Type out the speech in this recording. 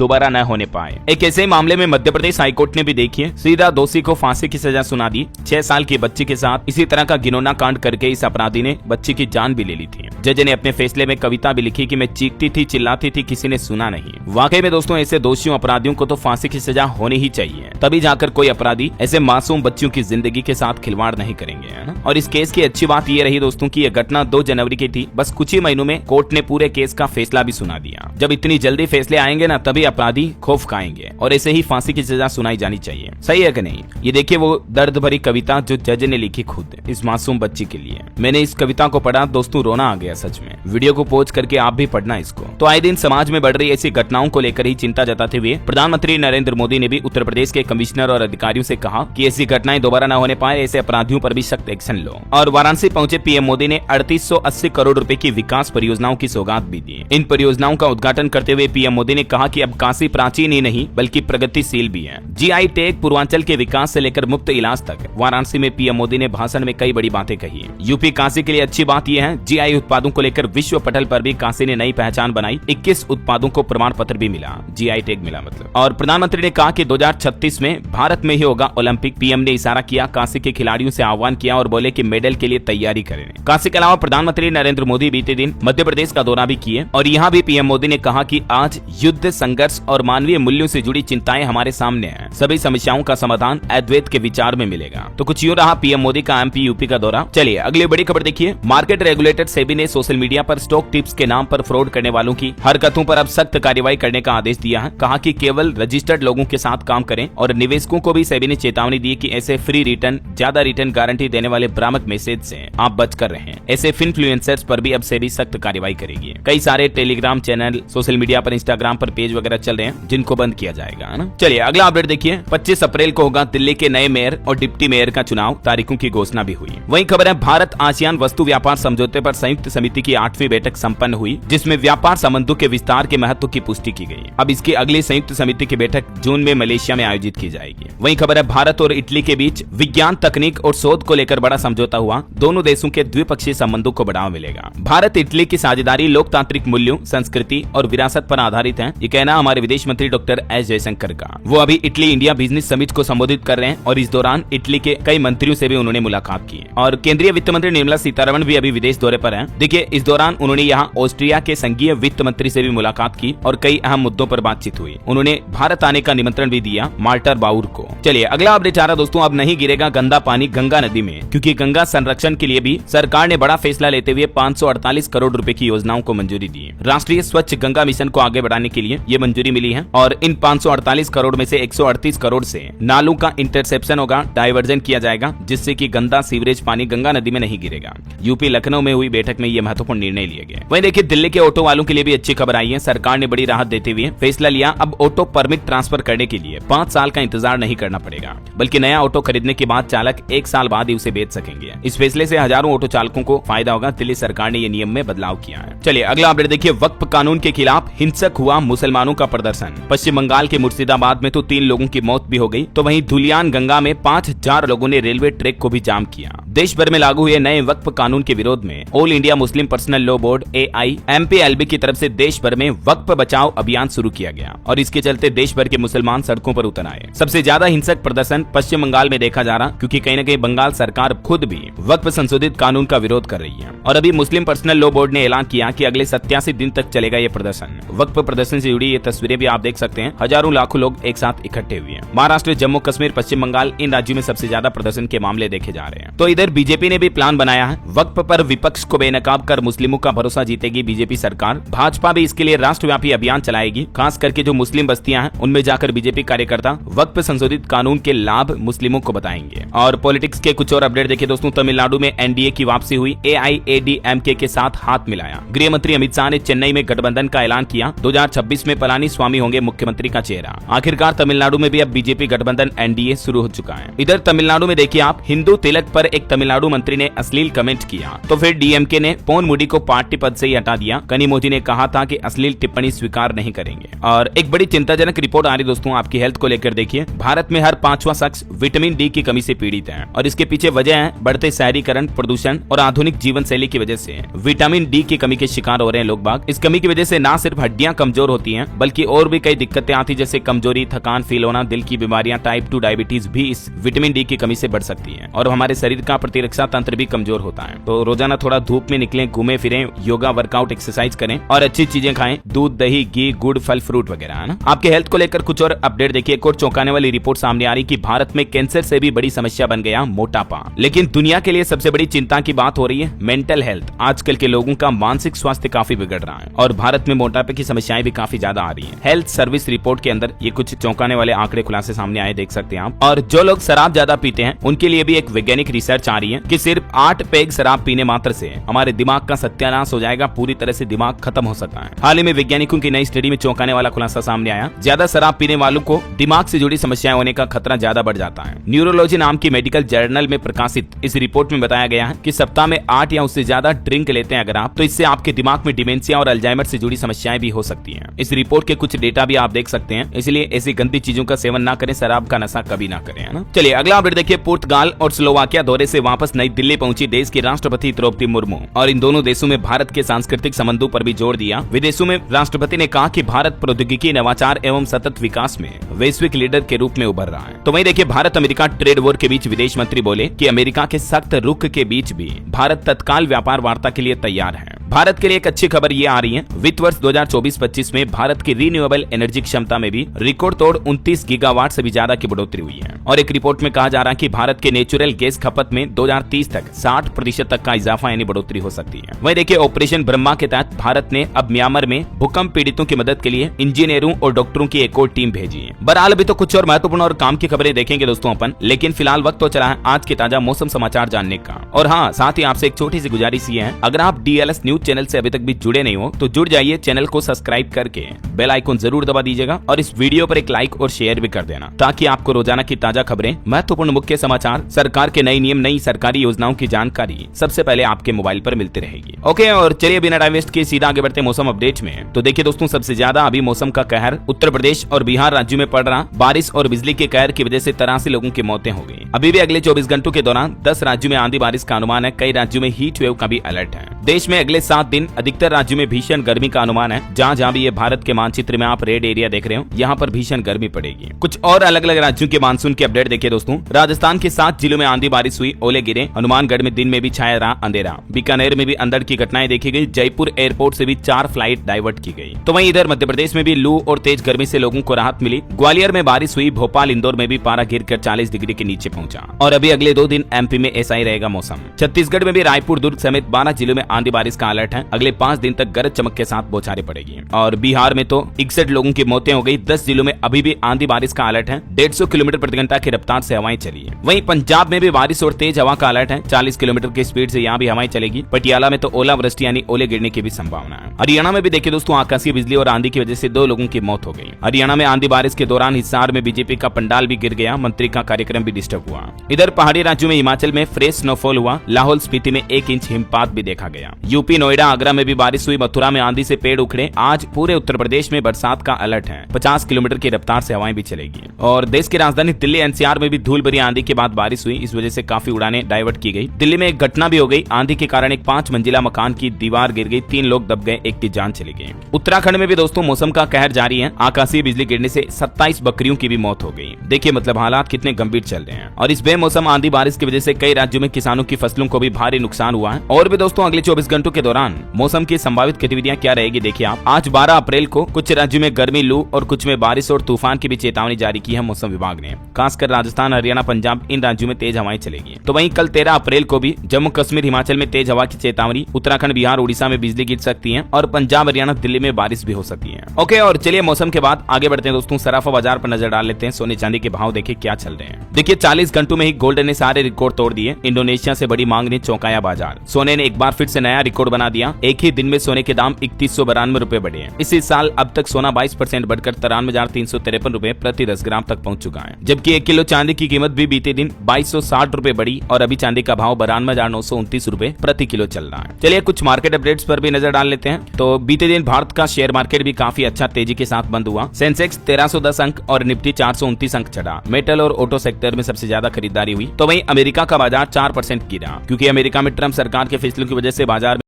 दोबारा न होने पाए। एक ऐसे मामले में मध्य प्रदेश हाईकोर्ट ने भी देखिए सीधा दोषी को फांसी की सजा सुना दी। 6 साल की बच्ची के साथ इसी तरह का घिनौना कांड करके इस अपराधी ने बच्ची की जान भी ले ली थी। जज ने अपने फैसले में कविता भी लिखी कि मैं चीखती थी, चिल्लाती थी, किसी ने सुना नहीं। वाकई में दोस्तों ऐसे दोषियों अपराधियों को तो फांसी की सजा होनी ही चाहिए, तभी जाकर कोई अपराधी ऐसे मासूम बच्चियों की जिंदगी के साथ खिलवाड़ नहीं करेंगे, है ना। और इस केस की अच्छी बात यह रही दोस्तों की यह घटना 2 जनवरी की थी। बस कुछ ही महीनों में कोर्ट ने पूरे केस का फैसला भी सुना दिया। जब इतनी जल्दी फैसले आएंगे ना तभी अपराधी खौफ खाएंगे और ऐसे ही फांसी की सजा सुनाई जानी चाहिए। सही है कि नहीं। ये देखिए वो दर्द भरी कविता जो जज ने लिखी खुद इस मासूम बच्ची के लिए। मैंने इस कविता को पढ़ा दोस्तों, रोना आ गया सच में। वीडियो को पॉज करके आप भी पढ़ना इसको। तो आए दिन समाज में बढ़ रही ऐसी घटनाओं को लेकर ही चिंता जताते हुए प्रधानमंत्री नरेंद्र मोदी ने भी उत्तर प्रदेश के कमिश्नर और अधिकारियों से कहा कि ऐसी घटनाएं दोबारा न होने पाए, ऐसे अपराधियों पर भी सख्त एक्शन लो। और वाराणसी पहुंचे पीएम मोदी ने 3880 करोड़ रुपए की विकास परियोजनाओं की सौगात भी दी। इन परियोजनाओं का उद्घाटन करते हुए पीएम मोदी ने कहा कि अब काशी प्राचीन ही नहीं बल्कि प्रगतिशील भी है। जीआई टैग, पूर्वांचल के विकास से लेकर मुफ्त इलाज तक। वाराणसी में पीएम मोदी ने भाषण में कई बड़ी बातें कही। यूपी काशी के लिए अच्छी बात यह है जीआई उत्पादों को लेकर विश्व पटल पर भी काशी ने नई पहचान बनाई। 21 उत्पादों को प्रमाण पत्र भी मिला, जीआई टैग मिला मतलब। और प्रधानमंत्री ने कहा कि 2036 में भारत में ही होगा ओलंपिक। पीएम ने इशारा किया, काशी के खिलाड़ियों से आह्वान किया और बोले कि मेडल के लिए तैयारी करें। काशी के अलावा प्रधानमंत्री नरेंद्र मोदी बीते दिन मध्य प्रदेश का दौरा भी किए और यहाँ भी पीएम मोदी ने कहा कि आज युद्ध, संघर्ष और मानवीय मूल्यों से जुड़ी चिंताएं हमारे सामने हैं। सभी समस्याओं का समाधान अद्वैत के विचार में मिलेगा। तो कुछ यूं रहा पीएम मोदी का एमपी यूपी का दौरा। चलिए अगली बड़ी खबर देखिए। मार्केट रेगुलेटर सेबी ने सोशल मीडिया पर स्टॉक टिप्स के नाम पर फ्रॉड करने वालों की हरकतों पर अब सख्त कार्रवाई करने का आदेश दिया है। कहा कि केवल रजिस्टर्ड लोगों के साथ काम करें और निवेशकों को भी सेबी ने चेतावनी दी कि ऐसे फ्री रिटर्न, ज्यादा रिटर्न गारंटी देने वाले भ्रामक मैसेज से आप बचकर रहें। ऐसे इन्फ्लुएंसर्स पर भी अब सेबी सख्त कार्रवाई करेगी। कई सारे टेलीग्राम चैनल, सोशल मीडिया पर, इंस्टाग्राम पर पेज वगैरह चल रहे हैं जिनको बंद किया जाएगा, है ना। चलिए अगला अपडेट देखिए। 25 अप्रैल को होगा दिल्ली के नए मेयर और डिप्टी मेयर का चुनाव। तारीखों की घोषणा भी हुई। वहीं खबर है भारत आसियान वस्तु व्यापार समझौते पर संयुक्त समिति की 8वीं बैठक संपन्न हुई, जिसमें व्यापार संबंधों के विस्तार के महत्व की पुष्टि की गई। अब इसकी अगली संयुक्त समिति की बैठक जून में मलेशिया में आयोजित की जाएगी। वहीं खबर है भारत और इटली के बीच विज्ञान, तकनीक और शोध को लेकर बड़ा समझौता हुआ। दोनों देशों के द्विपक्षीय संबंधों को बढ़ावा मिलेगा। भारत इटली की साझेदारी लोकतांत्रिक मूल्यों, संस्कृति और विरासत पर आधारित है। ये कहना हमारे विदेश मंत्री डॉक्टर एस जयशंकर का। वो अभी इटली इंडिया बिजनेस समिट को संबोधित कर रहे हैं और इस दौरान इटली के कई मंत्रियों से भी उन्होंने मुलाकात की। और केंद्रीय वित्त मंत्री निर्मला सीतारमण भी अभी विदेश दौरे पर हैं। देखिए इस दौरान उन्होंने यहाँ ऑस्ट्रिया के संघीय वित्त मंत्री से भी मुलाकात की और कई अहम मुद्दों पर बातचीत हुई। उन्होंने भारत आने का निमंत्रण भी दिया माल्टर बाउर को। चलिए अगला अपडेट आ रहा दोस्तों। अब नहीं गिरेगा गंदा पानी गंगा नदी में, क्योंकि गंगा संरक्षण के लिए भी सरकार ने बड़ा फैसला लेते हुए 548 करोड़ रुपए की योजनाओं को मंजूरी दी। राष्ट्रीय स्वच्छ गंगा मिशन को आगे बढ़ाने के लिए ये मंजूरी मिली है और इन 548 करोड़ में से 138 करोड़ से नालों का इंटरसेप्शन होगा, डाइवर्जन किया जाएगा, जिससे कि गंदा सीवरेज पानी गंगा नदी में नहीं गिरेगा। यूपी लखनऊ में हुई बैठक में ये महत्वपूर्ण निर्णय लिए गए। वहीं देखिए दिल्ली के ऑटो वालों के लिए भी अच्छी खबर आई है। सरकार ने बड़ी राहत देते हुए फैसला लिया। अब ऑटो परमिट ट्रांसफर करने के लिए 5 साल का इंतजार नहीं करना पड़ेगा, बल्कि नया ऑटो खरीदने के बाद चालक 1 साल बाद ही उसे बेच सकेंगे। इस फैसले से हजारों ऑटो चालकों को फायदा होगा। दिल्ली सरकार ने ये नियम में बदलाव किया है। चलिए अगला अपडेट देखिए। वक्फ कानून के खिलाफ हिंसक हुआ मुसलमानों का प्रदर्शन। पश्चिम बंगाल के मुर्शिदाबाद में तो 3 लोगों की मौत भी हो गई, तो वहीं धुलियान गंगा में 5000 लोगों ने रेलवे ट्रैक को भी जाम किया। देश भर में लागू हुए नए वक्फ कानून के विरोध में all India Muslim personal law board AIMPLB की तरफ से देश भर में वक्फ बचाओ अभियान शुरू किया गया और इसके चलते देश भर के मुसलमान सड़कों पर उतर आए। सबसे ज्यादा हिंसक प्रदर्शन पश्चिम बंगाल में देखा जा रहा, क्योंकि कहीं न कहीं बंगाल सरकार खुद भी वक्फ संशोधित कानून का विरोध कर रही है। और अभी मुस्लिम पर्सनल लॉ बोर्ड ने ऐलान किया कि अगले 87 दिन तक चलेगा ये प्रदर्शन। वक्फ प्रदर्शन से जुड़ी ये तस्वीरें भी आप देख सकते हैं। हजारों लाखों लोग एक साथ इकट्ठे हुए हैं। महाराष्ट्र, जम्मू कश्मीर, पश्चिम बंगाल, इन राज्यों में सबसे ज्यादा प्रदर्शन के मामले देखे जा रहे हैं। तो इधर बीजेपी ने भी प्लान बनाया है। वक्फ पर विपक्ष को बेनकाब कर मुस्लिमों का भरोसा जीतेगी बीजेपी सरकार। भाजपा भी इसके लिए राष्ट्रव्यापी अभियान चलाएगी। खास करके जो मुस्लिम बस्तियां हैं उनमें जाकर बीजेपी कार्यकर्ता वक्फ संशोधित कानून के लाभ मुस्लिमों को बताएंगे। और पॉलिटिक्स के कुछ और अपडेट देखिए दोस्तों। तमिलनाडु में एनडीए की वापसी हुई। AIADMK के साथ हाथ मिलाया। गृह मंत्री अमित शाह ने चेन्नई में गठबंधन का ऐलान किया। 2026 में पलानी स्वामी होंगे मुख्यमंत्री का चेहरा। आखिरकार तमिलनाडु में भी अब बीजेपी गठबंधन एनडीए शुरू हो चुका है। इधर तमिलनाडु में देखिए आप, हिंदू तिलक पर एक तमिलनाडु मंत्री ने अश्लील कमेंट किया, तो फिर डीएमके ने पोन मुडी को पार्टी पद से ही हटा दिया। कनिमोझी ने कहा था कि अश्लील टिप्पणी स्वीकार नहीं करेंगे। और एक बड़ी चिंताजनक रिपोर्ट आ रही दोस्तों आपकी हेल्थ को लेकर। देखिए भारत में हर 5वां शख्स विटामिन डी की कमी से पीड़ित है और इसके पीछे वजह है बढ़ते शहरीकरण, प्रदूषण और आधुनिक जीवन शैली की वजह से विटामिन डी की कमी के शिकार हो रहे हैं लोग बाग। इस कमी की वजह से न सिर्फ हड्डियां कमजोर होती हैं, बल्कि बल्कि और भी कई दिक्कतें आती जैसे कमजोरी, थकान फील होना, दिल की बीमारियां, टाइप 2 डायबिटीज भी इस विटामिन डी की कमी से बढ़ सकती है और हमारे शरीर का प्रतिरक्षा तंत्र भी कमजोर होता है। तो रोजाना थोड़ा धूप में निकलें, घूमे फिरें, योगा, वर्कआउट, एक्सरसाइज करें और अच्छी चीजें खाएं, दूध, दही, घी, गुड़, फल, फ्रूट वगैरह, है ना। आपके हेल्थ को लेकर कुछ और अपडेट देखिए। एक और चौंकाने वाली रिपोर्ट सामने आ रही कि भारत में कैंसर से भी बड़ी समस्या बन गया मोटापा। लेकिन दुनिया के लिए सबसे बड़ी चिंता की बात हो रही है मेंटल हेल्थ। आजकल के लोगों का मानसिक स्वास्थ्य काफी बिगड़ रहा है और भारत में मोटापे की समस्याएं भी काफी ज्यादा आ रही हैं। हेल्थ सर्विस रिपोर्ट के अंदर ये कुछ चौंकाने वाले आंकड़े खुलासे सामने आए, देख सकते हैं आप। और जो लोग शराब ज्यादा पीते हैं उनके लिए भी एक वैज्ञानिक रिसर्च आ रही है कि सिर्फ 8 पैग शराब पीने मात्र से हमारे दिमाग का सत्यानाश हो जाएगा, पूरी तरह से दिमाग खत्म हो सकता है। हाल ही में वैज्ञानिकों की नई स्टडी में चौंकाने वाला खुलासा सामने आया। ज्यादा शराब पीने वालों को दिमाग से जुड़ी समस्याएं होने का खतरा ज्यादा बढ़ जाता है। न्यूरोलॉजी नाम की मेडिकल जर्नल में प्रकाशित इस रिपोर्ट में बताया गया है कि सप्ताह में 8 या उससे ज्यादा ड्रिंक लेते हैं अगर आप, तो इससे आपके दिमाग में डिमेंशिया और अल्जाइमर से जुड़ी समस्याएं भी हो सकती हैं। इस रिपोर्ट के कुछ डेटा भी आप देख सकते हैं, इसलिए ऐसी गंदी चीजों का सेवन ना करें, शराब का नशा कभी ना करें, है ना। चलिए अगला अपडेट देखिए। पुर्तगाल और स्लोवाकिया दौरे से वापस नई दिल्ली पहुंची देश की राष्ट्रपति द्रौपदी मुर्मू और इन दोनों देशों में भारत के सांस्कृतिक संबंधों पर भी जोर दिया। विदेशों में राष्ट्रपति ने कहा कि भारत प्रौद्योगिकी, नवाचार एवं सतत विकास में वैश्विक लीडर के रूप में उभर रहा है। तो वहीं देखिए, भारत अमेरिका ट्रेड वॉर के बीच विदेश मंत्री बोले कि अमेरिका के सख्त रुख के बीच भी भारत तत्काल व्यापार वार्ता के लिए तैयार है। भारत के लिए एक अच्छी खबर ये आ रही है, वित्त वर्ष 2024-25 में भारत की रिन्यूएबल एनर्जी क्षमता में भी रिकॉर्ड तोड़ 29 गीगावाट से भी ज्यादा की बढ़ोतरी हुई है। और एक रिपोर्ट में कहा जा रहा है कि भारत के नेचुरल गैस खपत में 2030 तक 60% तक का इजाफा यानी बढ़ोतरी हो सकती है। वहीं देखिए, ऑपरेशन ब्रह्मा के तहत भारत ने अब म्यांमार में भूकंप पीड़ितों की मदद के लिए इंजीनियरों और डॉक्टरों की एक और टीम भेजी है। बहरहाल अभी तो कुछ और महत्वपूर्ण और काम की खबरें देखेंगे दोस्तों अपन, लेकिन फिलहाल वक्त तो चला है आज के ताजा मौसम समाचार जानने का। और हाँ, साथ ही आपसे एक छोटी सी गुजारिश ये है, अगर आप DLS न्यूज चैनल से अभी तक भी जुड़े नहीं हो तो जुड़ जाइए, चैनल को सब्सक्राइब करके बेल आइकन जरूर दबा दीजिएगा और इस वीडियो पर एक लाइक और शेयर भी कर देना, ताकि आपको रोजाना की ताजा खबरें, महत्वपूर्ण मुख्य समाचार, सरकार के नए नियम, नई सरकारी योजनाओं की जानकारी सबसे पहले आपके मोबाइल पर मिलती रहेगी। ओके, और चलिए बिना टाइम वेस्ट किए सीधा आगे बढ़ते मौसम अपडेट में। तो देखिए दोस्तों, सबसे ज्यादा अभी मौसम का कहर उत्तर प्रदेश और बिहार राज्यों में पड़ रहा। बारिश और बिजली के कहर की वजह से 83 लोगों की मौतें हो गई। अभी भी अगले 24 घंटों के दौरान 10 राज्यों में आंधी बारिश का अनुमान है। कई राज्यों में हीट वेव का भी अलर्ट है। देश में अगले 7 दिन अधिकतर राज्यों में भीषण गर्मी का अनुमान है। जहां जहां भी ये भारत के मानचित्र में आप रेड एरिया देख रहे हो, यहाँ पर भीषण गर्मी पड़ेगी। कुछ और अलग अलग राज्यों के मानसून के अपडेट देखिए दोस्तों। राजस्थान के 7 जिलों में आंधी बारिश हुई, ओले गिरे। हनुमानगढ़ में दिन में भी छाया रहा अंधेरा। बीकानेर में भी अंधड़ की घटनाएं देखी गई। जयपुर एयरपोर्ट से भी 4 फ्लाइट डाइवर्ट की गई। तो वहीं इधर मध्य प्रदेश में भी लू और तेज गर्मी से लोगों को राहत मिली। ग्वालियर में बारिश हुई। भोपाल, इंदौर में भी पारा गिरकर 40 डिग्री के नीचे पहुंचा। और अभी अगले 2 दिन MP में ऐसा ही रहेगा मौसम। छत्तीसगढ़ में भी रायपुर, दुर्ग समेत 12 जिलों में आंधी बारिश का अलर्ट है। अगले 5 दिन तक गरज चमक के साथ बौछारें पड़ेगी। और बिहार में तो 61 लोगों की मौतें हो गई। 10 जिलों में अभी भी आंधी बारिश का अलर्ट है। 150 किलोमीटर प्रति घंटा की रफ्तार से हवाएं चली है। वहीं पंजाब में भी बारिश और तेज हवा का अलर्ट है। 40 किलोमीटर की स्पीड से यहाँ भी हवाएं चलेगी। पटियाला में तो ओलावृष्टि यानी ओले गिरने की भी संभावना है। हरियाणा में भी देखिए दोस्तों, आकाशीय बिजली और आंधी की वजह से 2 लोगों की मौत हो गई। हरियाणा में आंधी बारिश के दौरान हिसार में बीजेपी का पंडाल भी गिर गया। मंत्री का कार्यक्रम भी डिस्टर्ब हुआ। इधर पहाड़ी राज्यों में हिमाचल में फ्रेश स्नोफॉल हुआ। लाहौल स्पीति में 1 इंच हिमपात भी देखा गया। यूपी, नोएडा, आगरा में भी बारिश हुई। मथुरा में आंधी से पेड़ उखड़े। आज पूरे उत्तर प्रदेश में बरसात का अलर्ट है। 50 किलोमीटर की रफ्तार से हवाएं भी चलेगी। और देश की राजधानी दिल्ली NCR में भी धूल भरी आंधी के बाद बारिश हुई। इस वजह से काफी उड़ानें डाइवर्ट की गई। दिल्ली में एक घटना भी हो गई। आंधी के कारण एक 5 मंजिला मकान की दीवार गिर गई। 3 लोग दब गए, 1 की जान चली गई। उत्तराखंड में भी दोस्तों मौसम का कहर जारी है। आकाशीय बिजली गिरने से 27 बकरियों की भी मौत हो गई। देखिए मतलब हालात कितने गंभीर चल रहे हैं। और इस बेमौसम आंधी बारिश की वजह से कई राज्यों में किसानों की फसलों को भी भारी नुकसान हुआ है। और भी दोस्तों अगले 24 घंटों के दौरान मौसम की संभावित गतिविधियां क्या रहेगी देखिए आप। आज 12 अप्रैल को कुछ राज्यों में गर्मी, लू और कुछ में बारिश और तूफान की भी चेतावनी जारी की है मौसम विभाग ने। खासकर राजस्थान, हरियाणा, पंजाब इन राज्यों में तेज हवाएं चलेगी। तो वहीं कल 13 अप्रैल को भी जम्मू कश्मीर, हिमाचल में तेज हवा की चेतावनी। उत्तराखंड, बिहार, उड़ीसा में बिजली गिर सकती है। और पंजाब, हरियाणा, दिल्ली में बारिश भी हो सकती है। ओके, और चलिए मौसम के बाद आगे बढ़ते हैं दोस्तों। सराफा बाजार पर नजर डाल लेते हैं। सोने चांदी के भाव देखिए क्या चल रहे हैं। देखिए 40 घंटों में ही गोल्ड ने सारे रिकॉर्ड तोड़ दिए। इंडोनेशिया से बड़ी मांग ने चौंकाया बाजार। सोने ने एक बार फिर से नया रिकॉर्ड बना दिया। एक ही दिन में सोने के दाम 3192 रुपए बढ़े हैं। इसी साल अब तक सोना 22% बढ़कर 93,353 रुपए प्रति 10 ग्राम तक पहुंच चुका है। जबकि 1 किलो चांदी की कीमत भी बीते दिन 2260 रुपए बढ़ी और अभी चांदी का भाव 92,929 रुपए प्रति किलो चल रहा है। चलिए कुछ मार्केट अपडेट्स पर भी नजर डाल लेते हैं। तो बीते दिन भारत का शेयर मार्केट भी काफी अच्छा तेजी के साथ बंद हुआ। सेंसेक्स 1310 अंक और निफ्टी 429 अंक चढ़ा। मेटल और ऑटो सेक्टर में सबसे ज्यादा खरीदारी हुई। तो वहीं अमेरिका का बाजार 4% गिरा, क्योंकि अमेरिका में ट्रंप सरकार के फैसलों की वजह से बाजार